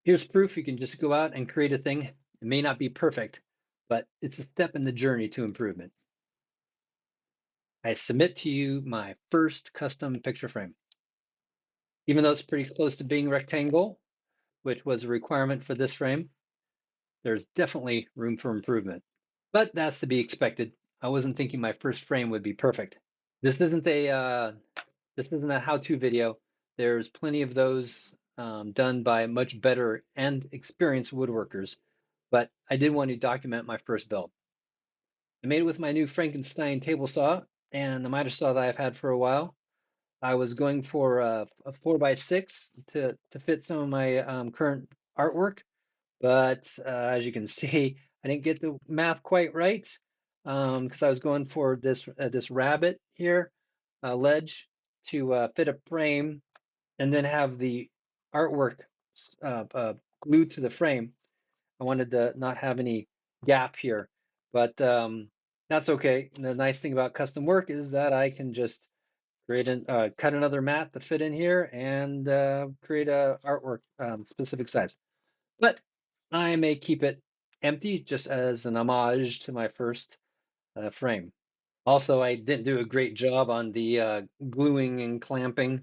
Here's proof you can just go out and create a thing. It may not be perfect, but it's a step in the journey to improvement. I submit to you my first custom picture frame. Even though it's pretty close to being rectangle, which was a requirement for this frame, there's definitely room for improvement. But that's to be expected. I wasn't thinking my first frame would be perfect. This isn't a how-to video. There's plenty of those done by much better and experienced woodworkers, but I did want to document my first build. I made it with my new Frankenstein table saw and the miter saw that I've had for a while. I was going for a 4x6 to fit some of my current artwork, but as you can see, I didn't get the math quite right because I was going for this rabbet here, ledge to fit a frame and then have the artwork glued to the frame. I wanted to not have any gap here, but that's okay. And the nice thing about custom work is that I can just cut another mat to fit in here and create a artwork specific size. But I may keep it empty just as an homage to my first frame. Also, I didn't do a great job on the gluing and clamping.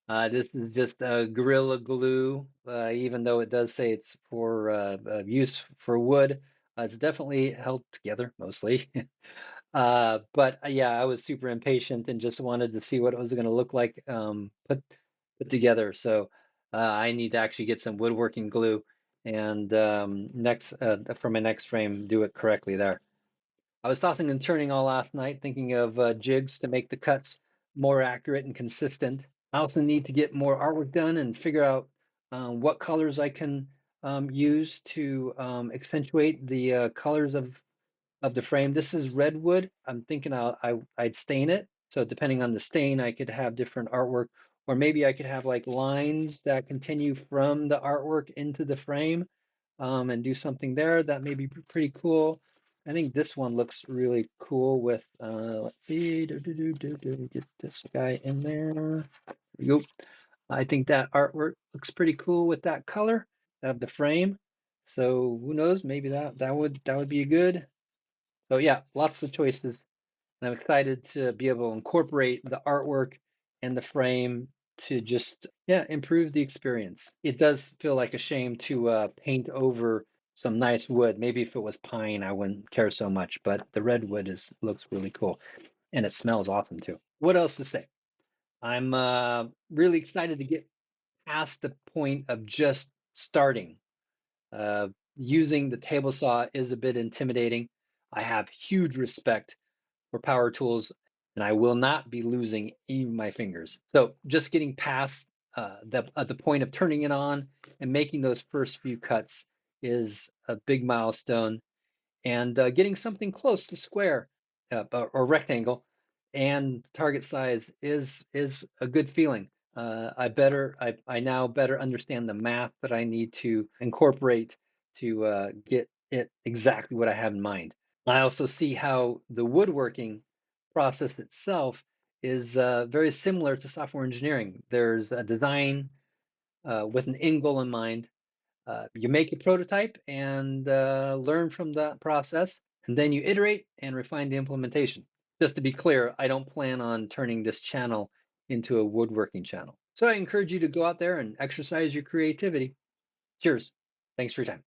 This is just Gorilla Glue, even though it does say it's for use for wood. It's definitely held together mostly. But yeah, I was super impatient and just wanted to see what it was going to look like put together. So I need to actually get some woodworking glue and next for my next frame, do it correctly there. I was tossing and turning all last night, thinking of jigs to make the cuts more accurate and consistent. I also need to get more artwork done and figure out what colors I can use to accentuate the colors of the frame. This is redwood. I'm thinking I'd stain it. So depending on the stain, I could have different artwork, or maybe I could have like lines that continue from the artwork into the frame and do something there. That may be pretty cool. I think this one looks really cool with, let's see, get this guy in there. There we go. I think that artwork looks pretty cool with that color of the frame. So who knows, maybe that would be good. So yeah, lots of choices. And I'm excited to be able to incorporate the artwork and the frame to just, yeah, improve the experience. It does feel like a shame to paint over some nice wood. Maybe if it was pine, I wouldn't care so much, but the redwood looks really cool and it smells awesome too. What else to say? I'm really excited to get past the point of just starting. Uh, Using the table saw is a bit intimidating. I have huge respect for power tools, and I will not be losing even my fingers. So just getting past the point of turning it on and making those first few cuts is a big milestone. And getting something close to square or rectangle and target size is a good feeling. I now better understand the math that I need to incorporate to get it exactly what I have in mind. I also see how the woodworking process itself is very similar to software engineering. There's a design with an end goal in mind. You make a prototype and learn from that process, and then you iterate and refine the implementation. Just to be clear, I don't plan on turning this channel into a woodworking channel. So I encourage you to go out there and exercise your creativity. Cheers. Thanks for your time.